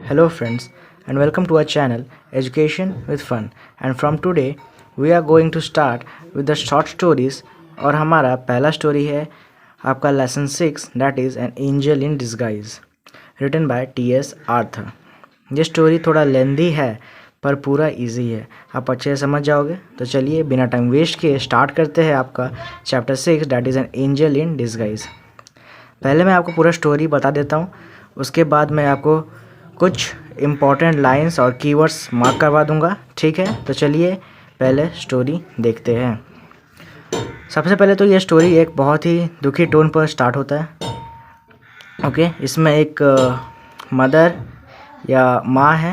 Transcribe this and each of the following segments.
Hello friends and welcome to our channel Education with Fun, and from today we are going to start with the short stories। और हमारा पहला story है आपका lesson 6 that is an angel in disguise written by T S. Arthur. ये story थोड़ा lengthy है पर पूरा इजी है, आप अच्छे से समझ जाओगे। तो चलिए बिना टाइम वेस्ट किए स्टार्ट करते हैं आपका chapter 6 that is an angel in disguise. पहले मैं आपको पूरा स्टोरी बता देता हूँ, उसके बाद मैं आपको कुछ इम्पॉर्टेंट लाइंस और कीवर्ड्स मार्क करवा दूंगा, ठीक है। तो चलिए पहले स्टोरी देखते हैं। सबसे पहले तो ये स्टोरी एक बहुत ही दुखी टोन पर स्टार्ट होता है। ओके, इसमें एक मदर या माँ है।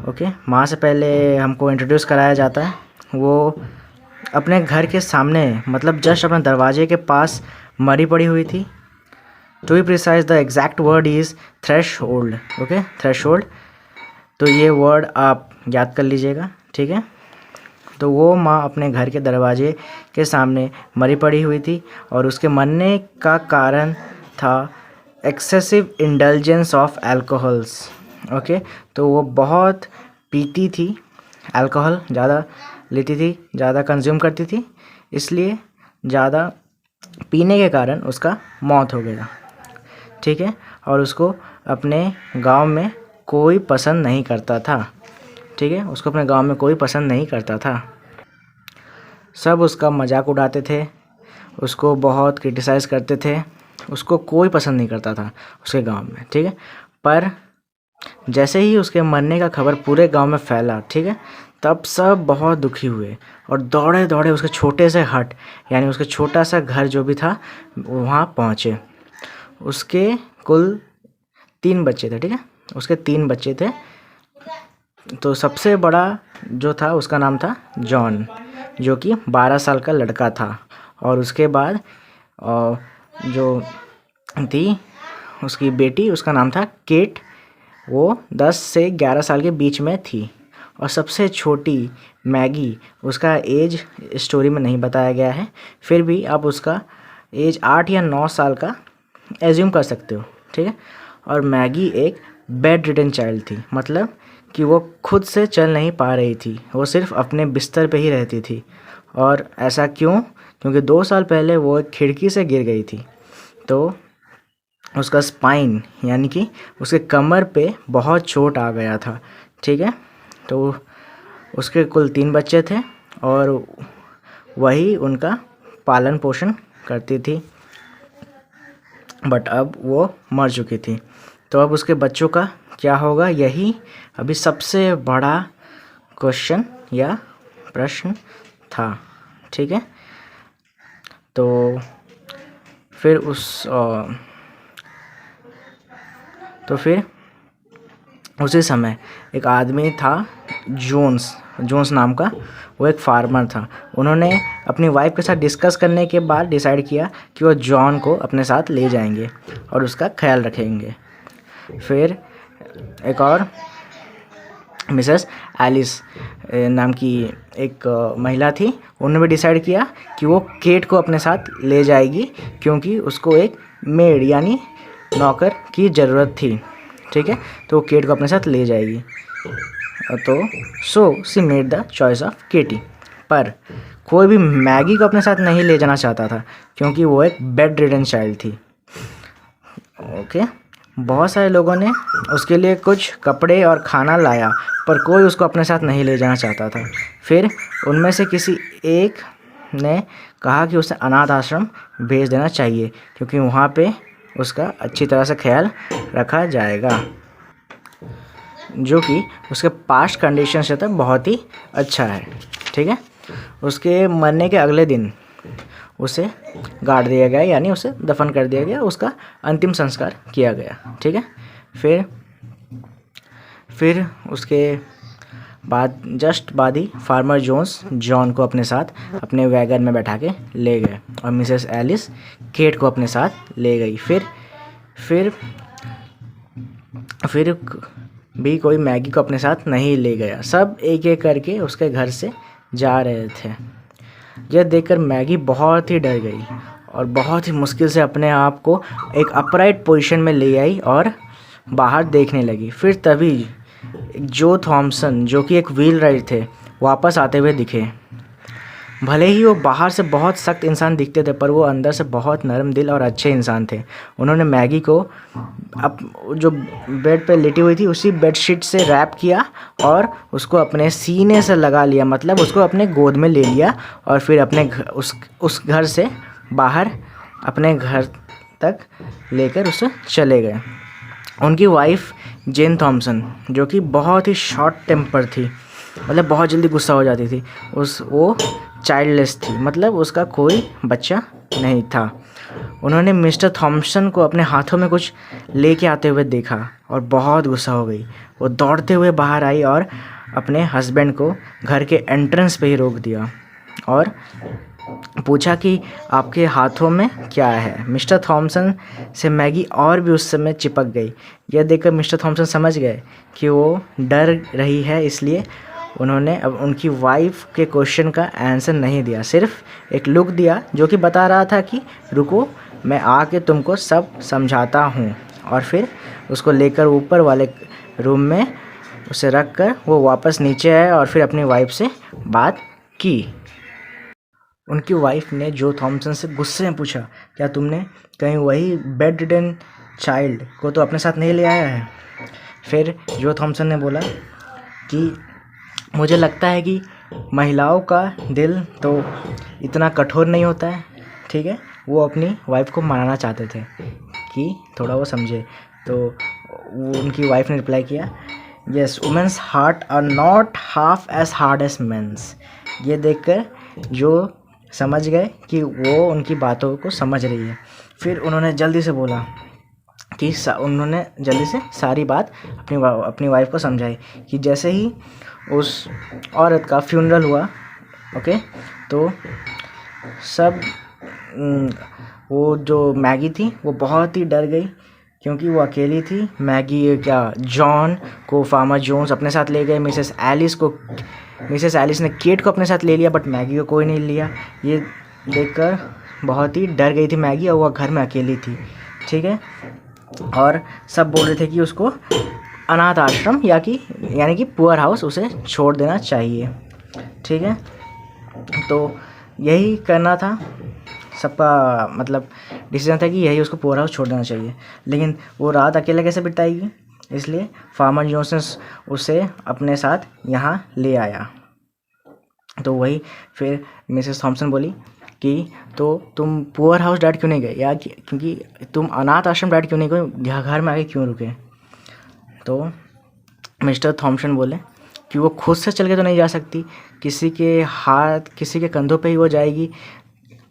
ओके, माँ से पहले हमको इंट्रोड्यूस कराया जाता है। वो अपने घर के सामने मतलब जस्ट अपने दरवाजे के पास मरी पड़ी हुई थी। To be precise the exact word is threshold. Okay, threshold, तो ये वर्ड आप याद कर लीजिएगा, ठीक है। तो वो माँ अपने घर के दरवाजे के सामने मरी पड़ी हुई थी और उसके मरने का कारण था excessive indulgence of alcohols. Okay, तो वो बहुत पीती थी, अल्कोहल ज़्यादा लेती थी, ज़्यादा कंज्यूम करती थी, इसलिए ज़्यादा पीने के कारण उसका मौत हो गया, ठीक है। और उसको अपने गांव में कोई पसंद नहीं करता था, ठीक है। उसको अपने गांव में कोई पसंद नहीं करता था। सब उसका मजाक उड़ाते थे, उसको बहुत क्रिटिसाइज़ करते थे, उसको कोई पसंद नहीं करता था उसके गांव में, ठीक है। पर जैसे ही उसके मरने का खबर पूरे गांव में फैला, ठीक है, तब सब बहुत दुखी हुए और दौड़े दौड़े उसके छोटे से हट यानी उसके छोटा सा घर जो भी था वहाँ पहुँचे। उसके कुल 3 बच्चे थे, ठीक है, उसके 3 बच्चे थे। तो सबसे बड़ा जो था उसका नाम था जॉन, जो कि 12 साल का लड़का था। और उसके बाद जो थी उसकी बेटी, उसका नाम था केट, वो 10 से 11 साल के बीच में थी। और सबसे छोटी मैगी, उसका एज स्टोरी में नहीं बताया गया है, फिर भी आप उसका एज 8 या 9 साल का एज्यूम कर सकते हो, ठीक है। और मैगी एक बेड रिडन चाइल्ड थी, मतलब कि वो खुद से चल नहीं पा रही थी, वो सिर्फ अपने बिस्तर पे ही रहती थी। और ऐसा क्यों? क्योंकि 2 साल पहले वो एक खिड़की से गिर गई थी, तो उसका स्पाइन यानी कि उसके कमर पे बहुत चोट आ गया था, ठीक है। तो उसके कुल 3 बच्चे थे और वही उनका पालन पोषण करती थी, बट अब वो मर चुकी थी। तो अब उसके बच्चों का क्या होगा, यही अभी सबसे बड़ा क्वेश्चन या प्रश्न था, ठीक है। तो फिर उसी समय एक आदमी था जोन्स नाम का, वो एक फार्मर था। उन्होंने अपनी वाइफ के साथ डिस्कस करने के बाद डिसाइड किया कि वो जॉन को अपने साथ ले जाएंगे और उसका ख्याल रखेंगे। फिर एक और मिसेस एलिस नाम की एक महिला थी, उन्होंने भी डिसाइड किया कि वो केट को अपने साथ ले जाएगी क्योंकि उसको एक मेड यानी नौकर की ज़रूरत थी, ठीक है। तो वो केट को अपने साथ ले जाएगी। तो so she made the choice of Katie. पर कोई भी मैगी को अपने साथ नहीं ले जाना चाहता था क्योंकि वो एक बेड रिडन चाइल्ड थी। ओके, बहुत सारे लोगों ने उसके लिए कुछ कपड़े और खाना लाया, पर कोई उसको अपने साथ नहीं ले जाना चाहता था। फिर उनमें से किसी एक ने कहा कि उसे अनाथ आश्रम भेज देना चाहिए क्योंकि वहाँ पे उसका अच्छी तरह से ख्याल रखा जाएगा, जो कि उसके पास्ट कंडीशन से तो बहुत ही अच्छा है, ठीक है। उसके मरने के अगले दिन उसे गाड़ दिया गया यानी उसे दफन कर दिया गया, उसका अंतिम संस्कार किया गया, ठीक है। फिर उसके बाद ही फार्मर जॉन को अपने साथ अपने वैगन में बैठा के ले गए और मिसेस एलिस केट को अपने साथ ले गई। फिर भी कोई मैगी को अपने साथ नहीं ले गया, सब एक एक करके उसके घर से जा रहे थे। यह देखकर मैगी बहुत ही डर गई और बहुत ही मुश्किल से अपने आप को एक अपराइट पोजीशन में ले आई और बाहर देखने लगी। फिर तभी जो थॉमसन, जो कि एक व्हील राइट थे, वापस आते हुए दिखे। भले ही वो बाहर से बहुत सख्त इंसान दिखते थे, पर वो अंदर से बहुत नरम दिल और अच्छे इंसान थे। उन्होंने मैगी को अब जो बेड पे लेटी हुई थी उसी बेडशीट से रैप किया और उसको अपने सीने से लगा लिया, मतलब उसको अपने गोद में ले लिया और फिर अपने उस घर से बाहर अपने घर तक लेकर उसे चले गए। उनकी वाइफ जेन थॉमसन, जो कि बहुत ही शॉर्ट टेम्पर थी, मतलब बहुत जल्दी गुस्सा हो जाती थी, वो चाइल्डलेस थी, मतलब उसका कोई बच्चा नहीं था। उन्होंने मिस्टर थॉमसन को अपने हाथों में कुछ लेके आते हुए देखा और बहुत गुस्सा हो गई। वो दौड़ते हुए बाहर आई और अपने हस्बैंड को घर के एंट्रेंस पे ही रोक दिया और पूछा कि आपके हाथों में क्या है। मिस्टर थॉमसन से मैगी और भी उस समय चिपक गई। यह देखकर मिस्टर थॉमसन समझ गए कि वो डर रही है, इसलिए उन्होंने अब उनकी वाइफ के क्वेश्चन का आंसर नहीं दिया, सिर्फ एक लुक दिया जो कि बता रहा था कि रुको, मैं आके तुमको सब समझाता हूँ। और फिर उसको लेकर ऊपर वाले रूम में उसे रख कर वो वापस नीचे आए और फिर अपनी वाइफ से बात की। उनकी वाइफ ने जो थॉमसन से गुस्से में पूछा, क्या तुमने कहीं वही बेड रिडन चाइल्ड को तो अपने साथ नहीं ले आया है? फिर जो थॉमसन ने बोला कि मुझे लगता है कि महिलाओं का दिल तो इतना कठोर नहीं होता है, ठीक है। वो अपनी वाइफ को मनाना चाहते थे कि थोड़ा वो समझे। तो उनकी वाइफ ने रिप्लाई किया, yes, women's heart are not half as hard as men's. ये देखकर जो समझ गए कि वो उनकी बातों को समझ रही है। फिर उन्होंने जल्दी से बोला कि उन्होंने जल्दी से सारी बात अपनी वाइफ को समझाई कि जैसे ही उस औरत का फ्यूनरल हुआ, ओके, तो सब वो जो मैगी थी वो बहुत ही डर गई क्योंकि वो अकेली थी। मैगी क्या, जॉन को फार्मर जोन्स अपने साथ ले गए, मिसेस एलिस ने केट को अपने साथ ले लिया, बट मैगी को कोई नहीं लिया। ये देखकर बहुत ही डर गई थी मैगी और वह घर में अकेली थी, ठीक है। और सब बोल रहे थे कि उसको अनाथ आश्रम यानी कि पुअर हाउस उसे छोड़ देना चाहिए, ठीक है। तो यही करना था सबका, मतलब डिसीजन था कि यही उसको पुअर हाउस छोड़ देना चाहिए। लेकिन वो रात अकेले कैसे बिताएगी, इसलिए फार्मर जोन्स ने उसे अपने साथ यहाँ ले आया। तो वही फिर मिसेस थॉमसन बोली कि तो तुम पुअर हाउस डैड क्यों नहीं गए, या क्योंकि तुम अनाथ आश्रम डैड क्यों नहीं गए, घर में आके क्यों रुके? तो मिस्टर थॉमसन बोले कि वो खुद से चल के तो नहीं जा सकती, किसी के कंधों पे ही वो जाएगी,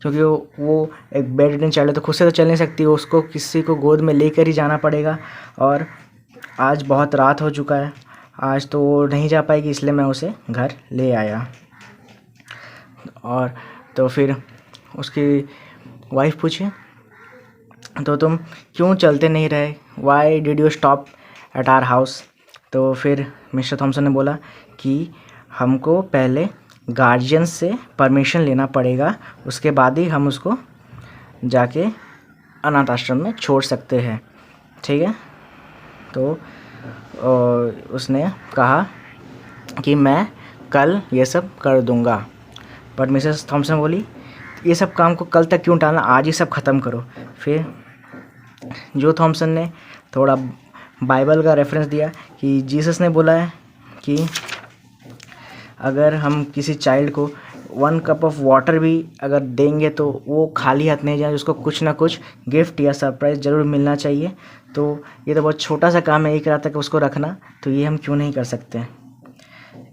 क्योंकि वो एक बेड रिडन चाइल्ड है, तो खुद से तो चल नहीं सकती, उसको किसी को गोद में लेकर ही जाना पड़ेगा। और आज बहुत रात हो चुका है, आज तो वो नहीं जा पाएगी, इसलिए मैं उसे घर ले आया। और तो फिर उसकी वाइफ पूछी, तो तुम क्यों चलते नहीं रहे, why did you stop at our house? तो फिर मिस्टर थॉमसन ने बोला कि हमको पहले गार्जियन से परमिशन लेना पड़ेगा, उसके बाद ही हम उसको जाके अनाथ आश्रम में छोड़ सकते हैं, ठीक है। तो उसने कहा कि मैं कल ये सब कर दूंगा, बट मिसेस थॉमसन बोली ये सब काम को कल तक क्यों टालना, आज ही सब ख़त्म करो। फिर जो थॉमसन ने थोड़ा बाइबल का रेफरेंस दिया कि जीसस ने बोला है कि अगर हम किसी चाइल्ड को 1 कप ऑफ वाटर भी अगर देंगे तो वो खाली हाथ नहीं जाए, उसको कुछ ना कुछ गिफ्ट या सरप्राइज़ ज़रूर मिलना चाहिए। तो ये तो बहुत छोटा सा काम है एक रात तक उसको रखना, तो ये हम क्यों नहीं कर सकते?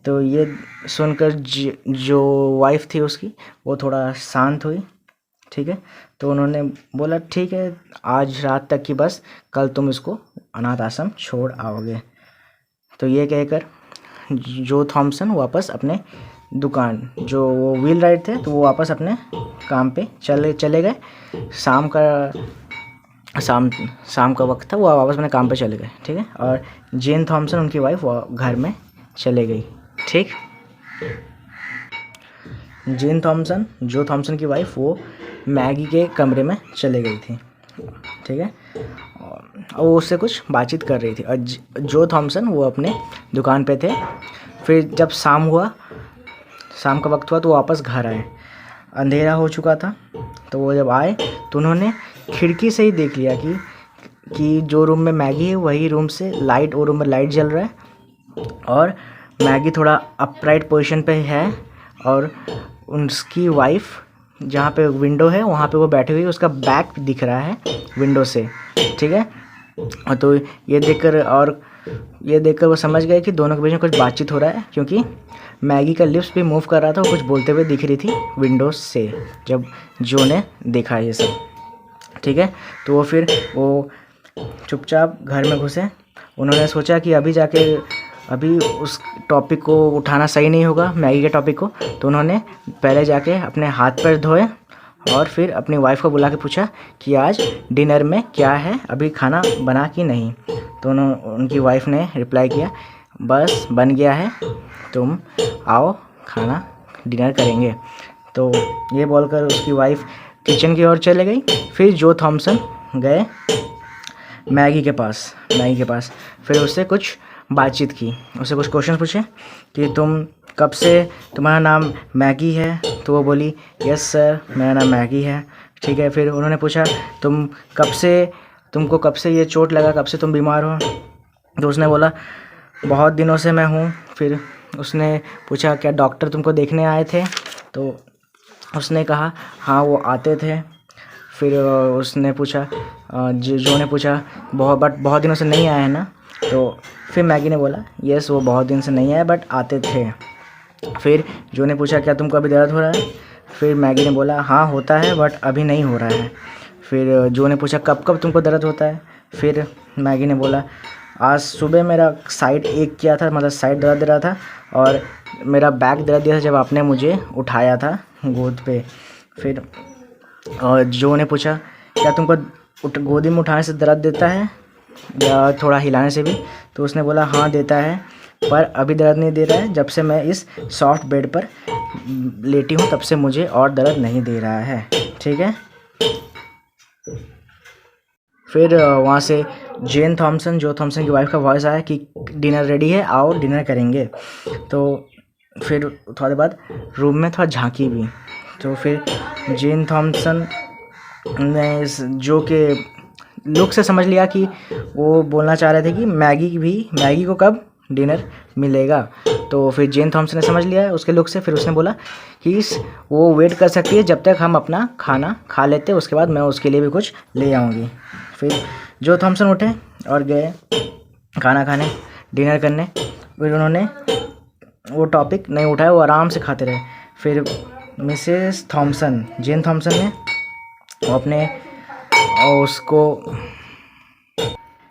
तो ये सुनकर जो वाइफ थी उसकी, वो थोड़ा शांत हुई, ठीक है। तो उन्होंने बोला ठीक है, आज रात तक की बस, कल तुम इसको अनाथ आश्रम छोड़ आओगे। तो ये कहकर जो थॉमसन वापस अपने दुकान, जो वो व्हील राइट थे, तो वो वापस अपने काम पे चले गए। शाम का वक्त था, वो वापस अपने काम पे चले गए, ठीक है। और जेन थॉमसन उनकी वाइफ घर में चले गई, ठीक। जेन थॉमसन, जो थॉमसन की वाइफ, वो मैगी के कमरे में चले गई थी, ठीक है। और वो उससे कुछ बातचीत कर रही थी और जो थॉमसन वो अपने दुकान पे थे। फिर जब शाम का वक्त हुआ तो वो वापस घर आए। अंधेरा हो चुका था, तो वो जब आए तो उन्होंने खिड़की से ही देख लिया कि जो रूम में मैगी है वही रूम से लाइट, वो रूम में लाइट जल रहा है और मैगी थोड़ा अपराइट पोजीशन पे है और उसकी वाइफ जहाँ पे विंडो है वहाँ पे वो बैठी हुई, उसका बैक दिख रहा है विंडो से, ठीक है। तो ये देखकर वो समझ गए कि दोनों के बीच में कुछ बातचीत हो रहा है, क्योंकि मैगी का लिप्स भी मूव कर रहा था, वो कुछ बोलते हुए दिख रही थी विंडो से जब जो ने देखा ये सब, ठीक है। तो वो चुपचाप घर में घुसे। उन्होंने सोचा कि अभी उस टॉपिक को उठाना सही नहीं होगा, मैगी के टॉपिक को। तो उन्होंने पहले जाके अपने हाथ पैर धोए और फिर अपनी वाइफ को बुला के पूछा कि आज डिनर में क्या है, अभी खाना बना कि नहीं। तो उनकी वाइफ ने रिप्लाई किया, बस बन गया है, तुम आओ खाना डिनर करेंगे। तो ये बोलकर उसकी वाइफ किचन की ओर चले गई। फिर जो थॉमसन गए मैगी के पास। फिर उससे कुछ बातचीत की, उससे कुछ क्वेश्चन पूछे कि तुम्हारा नाम मैगी है? तो वो बोली, यस सर मेरा नाम मैगी है, ठीक है। फिर उन्होंने पूछा तुमको कब से ये चोट लगा, कब से तुम बीमार हो? तो उसने बोला बहुत दिनों से मैं हूँ। फिर उसने पूछा क्या डॉक्टर तुमको देखने आए थे? तो उसने कहा हाँ वो आते थे। फिर उसने पूछा जो ने पूछा बहुत दिनों से नहीं आए हैं ना? तो फिर मैगी ने बोला यस वो बहुत दिन से नहीं आए बट आते थे। फिर जो ने पूछा क्या तुमको अभी दर्द हो रहा है? फिर मैगी ने बोला हाँ होता है बट अभी नहीं हो रहा है। फिर जो ने पूछा कब तुमको दर्द होता है? फिर मैगी ने बोला आज सुबह मेरा साइड एक किया था, मतलब साइड दर्द दे रहा था और मेरा बैक दर्द दिया था जब आपने मुझे उठाया था गोद पे। फिर जो ने पूछा क्या तुमको गोदी में उठाने से दर्द देता है या थोड़ा हिलाने से भी? तो उसने बोला हाँ देता है पर अभी दर्द नहीं दे रहा है, जब से मैं इस सॉफ्ट बेड पर लेटी हूँ तब से मुझे और दर्द नहीं दे रहा है, ठीक है। फिर वहाँ से जो थॉमसन की वाइफ का वॉइस आया कि डिनर रेडी है, आओ डिनर करेंगे। तो फिर थोड़ी बाद रूम में थोड़ा झांकी भी, तो फिर जेन थॉमसन ने जो के लुक से समझ लिया कि वो बोलना चाह रहे थे कि मैगी को कब डिनर मिलेगा। तो फिर जेन थॉमसन ने समझ लिया उसके लुक से। फिर उसने बोला कि वो वेट कर सकती है जब तक हम अपना खाना खा लेते, उसके बाद मैं उसके लिए भी कुछ ले आऊँगी। फिर जो थॉमसन उठे और गए खाना खाने, डिनर करने। फिर उन्होंने वो टॉपिक नहीं उठाया, वो आराम से खाते रहे। फिर मिसेस थॉमसन, जेन थॉमसन ने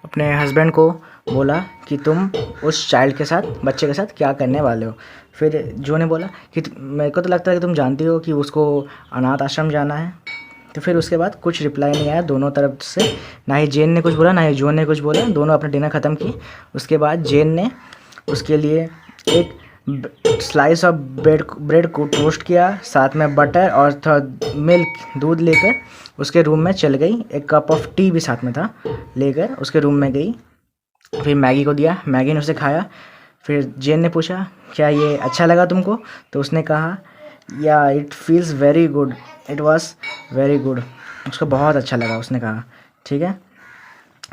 अपने हस्बैंड को बोला कि तुम उस बच्चे के साथ क्या करने वाले हो। फिर जो ने बोला कि मेरे को तो लगता है कि तुम जानती हो कि उसको अनाथ आश्रम जाना है। तो फिर उसके बाद कुछ रिप्लाई नहीं आया दोनों तरफ से, ना ही जेन ने कुछ बोला ना ही जो ने कुछ बोला। दोनों अपना डिनर ख़त्म किए। उसके बाद जेन ने उसके लिए एक स्लाइस ऑफ ब्रेड को टोस्ट किया, साथ में बटर और थोड़ा मिल्क दूध लेकर उसके रूम में चल गई। एक कप ऑफ टी भी साथ में था, लेकर उसके रूम में गई। फिर मैगी को दिया, मैगी ने उसे खाया। फिर जेन ने पूछा क्या ये अच्छा लगा तुमको? तो उसने कहा या it feels very good, it was very good, उसको बहुत अच्छा लगा उसने कहा, ठीक है।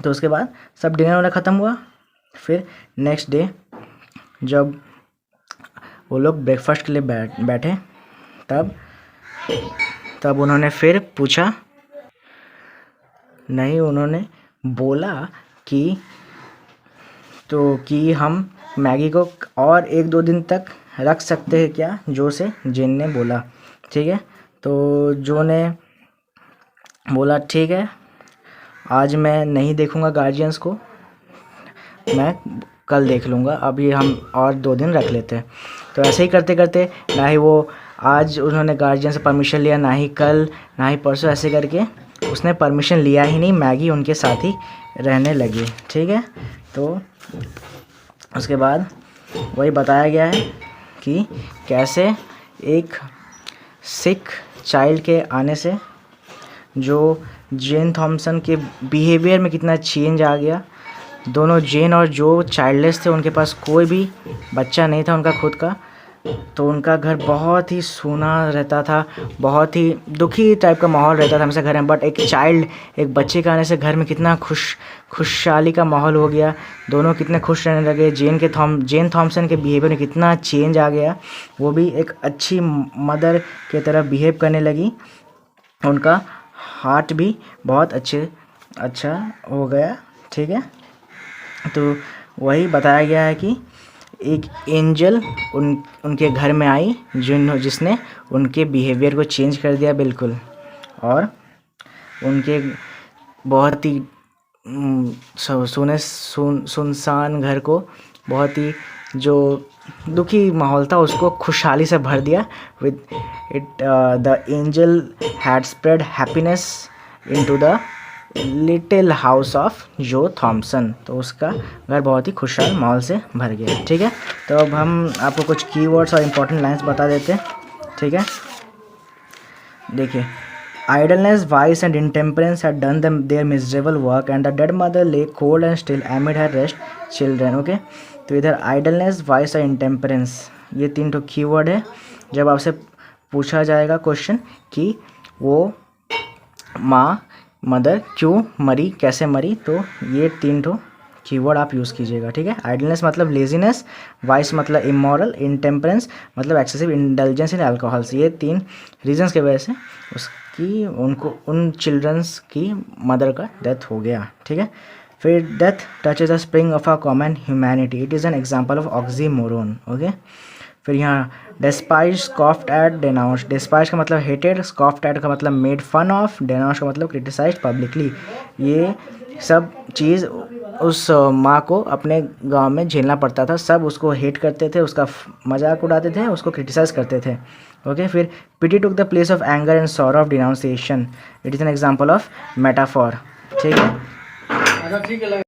तो उसके बाद सब डिनर वाला ख़त्म हुआ। फिर नेक्स्ट डे जब वो लोग ब्रेकफास्ट के लिए बैठे तब उन्होंने फिर पूछा, नहीं उन्होंने बोला कि हम मैगी को और 1-2 दिन तक रख सकते हैं क्या, जो से जेन ने बोला, ठीक है। तो जो ने बोला ठीक है, आज मैं नहीं देखूँगा गार्जियंस को, मैं कल देख लूँगा, अभी हम और 2 दिन रख लेते हैं। तो ऐसे ही करते करते ना ही वो आज उन्होंने गार्जियन से परमिशन लिया, ना ही कल, ना ही परसों, ऐसे करके उसने परमिशन लिया ही नहीं, मैगी उनके साथ ही रहने लगी, ठीक है। तो उसके बाद वही बताया गया है कि कैसे एक सिक चाइल्ड के आने से जो जेन थॉमसन के बिहेवियर में कितना चेंज आ गया। दोनों जेन और जो चाइल्डलेस थे, उनके पास कोई भी बच्चा नहीं था उनका खुद का, तो उनका घर बहुत ही सूना रहता था, बहुत ही दुखी टाइप का माहौल रहता था हमेशा घर में। बट एक बच्चे के आने से घर में कितना खुशहाली का माहौल हो गया, दोनों कितने खुश रहने लगे। जेन थॉमसन के बिहेवियर में कितना चेंज आ गया, वो भी एक अच्छी मदर के तरह बिहेव करने लगी, उनका हार्ट भी बहुत अच्छा हो गया। ठीक है, तो वही बताया गया है कि एक एंजल उनके घर में आई जिसने उनके बिहेवियर को चेंज कर दिया बिल्कुल, और उनके बहुत ही सुनसान घर को, बहुत ही जो दुखी माहौल था उसको खुशहाली से भर दिया। With it the angel had spread happiness into the little house of जो थॉमसन, तो उसका घर बहुत ही खुशहाल माहौल से भर गया। ठीक है, तो अब हम आपको कुछ कीवर्ड्स और इम्पोर्टेंट लाइंस बता देते हैं। ठीक है, देखिए, idleness, vice and intemperance had done them their miserable work and the dead mother lay cold and still amid her rest children. Okay, तो इधर idleness, vice और intemperance ये 3 ठो कीवर्ड है। जब आपसे पूछा जाएगा क्वेश्चन कि वो मदर क्यों मरी, कैसे मरी, तो ये 3 ठो कीवर्ड आप यूज़ कीजिएगा। ठीक है, आइडलनेस मतलब लेजीनेस, वाइस मतलब इमोरल, इनटेम्परेंस मतलब एक्सेसिव इंडल्जेंस इन अल्कोहल्स। ये 3 रीजंस की वजह से उन चिल्ड्रंस की मदर का डेथ हो गया। ठीक है, फिर death touch is the spring of a common humanity, it is an example of oxymoron. Okay, फिर यहाँ डेस्पाइज, स्कॉफ्ड एट, डेनाउंस। डेस्पाइज का मतलब हेटेड, स्कॉफ्ड एट का मतलब मेड फन ऑफ, डेनाउंस का मतलब क्रिटिसाइज्ड पब्लिकली। ये सब चीज़ उस माँ को अपने गांव में झेलना पड़ता था, सब उसको हेट करते थे, उसका मजाक उड़ाते थे, उसको क्रिटिसाइज करते थे। ओके, फिर pity took the place of anger and sorrow of denunciation, it is an example of metaphor. ठीक है,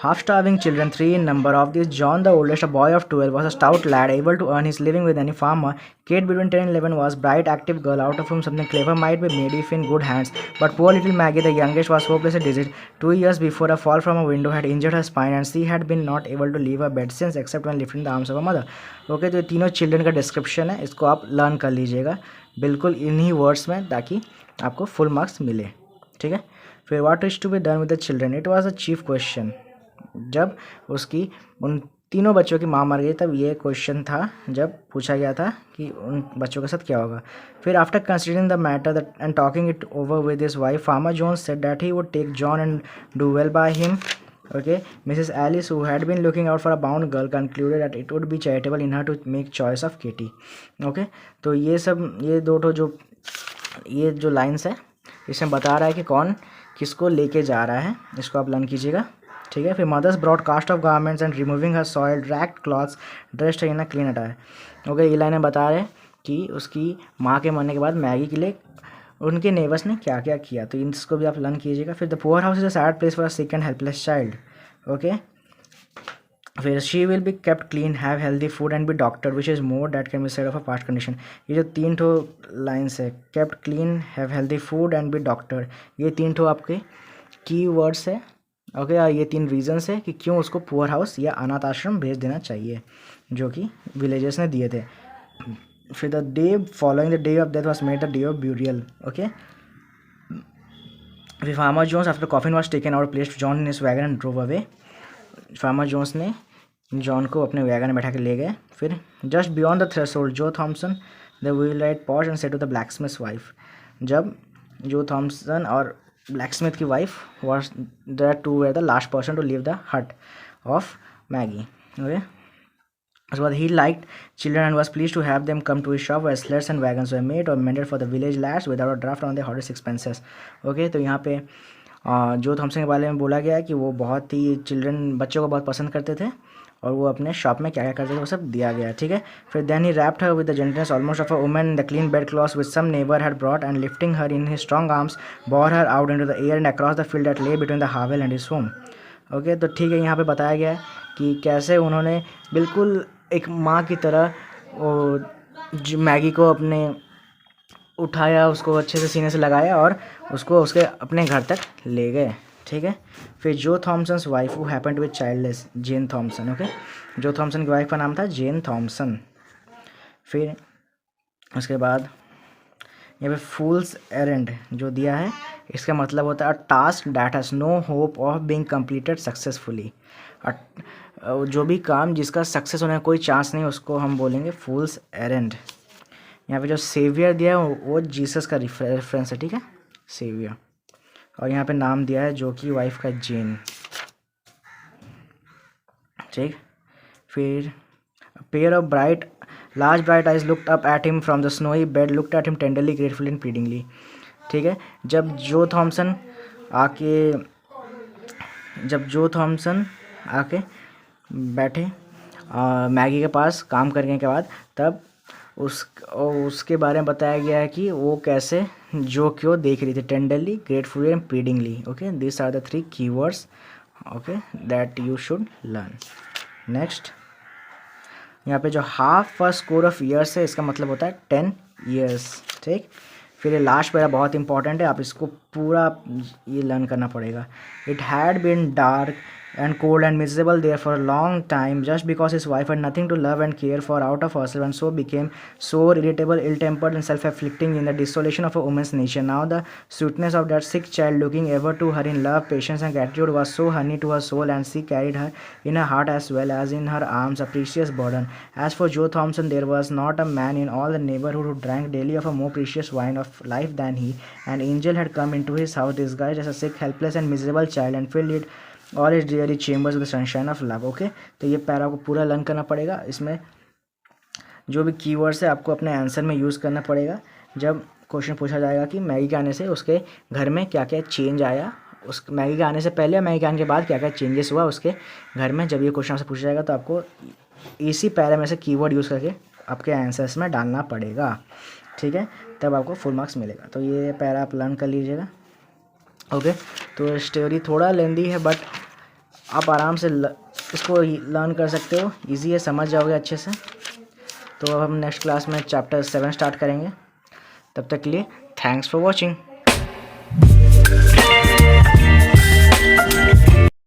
half starving children, 3 in number. Of these, John, the oldest, a boy of 12, was a stout lad, able to earn his living with any farmer. Kate, between 10 and 11, was a bright, active girl, out of whom something clever might be made if in good hands. But poor little Maggie, the youngest, was hopelessly diseased. 2 years before, a fall from a window had injured her spine, and she had been not able to leave her bed since, except when lifting the arms of her mother. Okay, तो ये तीनों children का description है, इसको आप learn कर लीजिएगा बिल्कुल इन्हीं वर्ड्स में, ताकि आपको फुल मार्क्स मिले। ठीक है, फिर what is to be done with the children, it was a chief question. जब उसकी उन तीनों बच्चों की माँ मर गई, तब ये क्वेश्चन था, जब पूछा गया था कि उन बच्चों के साथ क्या होगा। फिर after considering the matter and talking it over with his wife, farmer Jones said that he would take John and do well by him. Okay, Mrs. Alice, who had been looking out for a bound girl, concluded that it would be charitable in her to make choice of Katie. Okay, तो ये दो ठो ये जो lines है, इसमें बता रहा है कि कौन किसको लेके जा रहा है, इसको आप लर्न कीजिएगा। ठीक है, फिर mother's broad cast off garments and removing her soiled wrecked clothes dressed in a clean attire. Okay, ये लाइनें बता रहे हैं कि उसकी माँ के मरने के बाद मैगी के लिए उनके नेबर्स ने क्या क्या किया, तो इसको भी आप लर्न कीजिएगा। फिर the poor house is a sad place for a sick and helpless child. Okay, फिर she will be kept clean, have healthy food and be doctor, which is more that can be said of a past condition. ये जो 3 ठो lines है, kept clean, have healthy food and be doctor, ये 3 ठो आपके की words है। Okay, ये 3 रीजंस है कि क्यों उसको पुअर हाउस या अनाथ आश्रम भेज देना चाहिए, जो कि विलेजर्स ने दिए थे। फिर the day following the day of death was made the day of burial. Okay, फिर farmer Jones after coffin was taken out placed John in his wagon and drove away. Farmer Jones ने John को अपने wagon में बैठा के ले गए। फिर just beyond the threshold Joe Thomson the wheelwright paused and said to the blacksmith wife. जब जो थॉमसन और ब्लैकस्मिथ की wife was the two were the last person to leave the hut of Maggie. Okay, उसके बाद he liked children and was pleased to have them come to his shop, where slates and wagons were made or mended for the village lads without a draft on the hottest expenses. Okay, तो यहाँ पे जो Thompson के बारे में बोला गया है कि वो बहुत ही बच्चों को बहुत पसंद करते थे, और वो अपने शॉप में क्या क्या करते थे वो सब दिया गया। ठीक है, फिर then he wrapped her with the gentleness almost of a woman the clean bed clothes which some neighbour had brought and lifting her in his strong arms bore her out into the air and across the field that lay between the hovel and his home. Okay, तो ठीक है, यहाँ पे बताया गया है कि कैसे उन्होंने बिल्कुल एक माँ की तरह मैगी को अपने उठाया, उसको अच्छे से सीने से लगाया और उसको उसके अपने घर तक ले गए, ठीक है। फिर Joe Thomson's wife who happen to be childless, Jane Thomson, okay. Joe Thomson की वाइफ का नाम था जेन थॉमसन। फिर उसके बाद यहाँ पे फूल्स एरेंड जो दिया है, इसका मतलब होता है a task that has no hope of being completed successfully. जो भी काम जिसका सक्सेस होने का कोई चांस नहीं, उसको हम बोलेंगे फूल्स एरेंड। यहाँ पे जो सेवियर दिया है वो जीसस का रेफरेंस है, ठीक है, सेवियर। और यहाँ पे नाम दिया है जो कि वाइफ का जेन, ठीक। फिर pair of bright large bright eyes looked up at him from the snowy bed, looked at him tenderly gratefully and pleadingly, ठीक है। जब जो थॉमसन आके बैठे मैगी के पास काम करने के बाद, तब उसके बारे में बताया गया है कि वो कैसे जो क्यों देख रही थी, tenderly, gratefully and pleadingly, okay. This are the 3 keywords, okay, that you should learn. Next, यहाँ पे जो half first score of years है, इसका मतलब होता है 10 ईयर्स, ठीक। फिर ये लास्ट पैरा बहुत इंपॉर्टेंट है, आप इसको पूरा ये लर्न करना पड़ेगा। It had been dark and cold and miserable there for a long time, just because his wife had nothing to love and care for out of herself, and so became sore, irritable, ill-tempered and self-afflicting in the desolation of a woman's nature. Now the sweetness of that sick child, looking ever to her in love, patience and gratitude, was so honey to her soul, and she carried her in her heart as well as in her arms, a precious burden. As for Joe Thompson, there was not a man in all the neighborhood who drank daily of a more precious wine of life than he. An angel had come into his house disguised as a sick, helpless and miserable child, and filled it और is diary chambers with sunshine of love, okay. तो ये para को पूरा learn करना पड़ेगा। इसमें जो भी कीवर्ड्स है आपको अपने आंसर में यूज़ करना पड़ेगा। जब क्वेश्चन पूछा जाएगा कि मैगी के आने से उसके घर में क्या क्या चेंज आया, उस मैगी के आने से पहले और मैगी के आने के बाद क्या क्या चेंजेस हुआ उसके घर में, जब ये क्वेश्चन आपसे पूछा जाएगा तो आपको इसी पैरा में से कीवर्ड यूज़ करके आपके आंसर्स में डालना पड़ेगा, ठीक है, तब आपको फुल मार्क्स मिलेगा। तो ये पैरा आप लर्न कर लीजिएगा, ओके। तो स्टोरी थोड़ा लेंदी है बट आप आराम से इसको लर्न कर सकते हो, इजी है, समझ जाओगे अच्छे से। तो अब हम नेक्स्ट क्लास में चैप्टर 7 स्टार्ट करेंगे। तब तक के लिए थैंक्स फॉर वॉचिंग।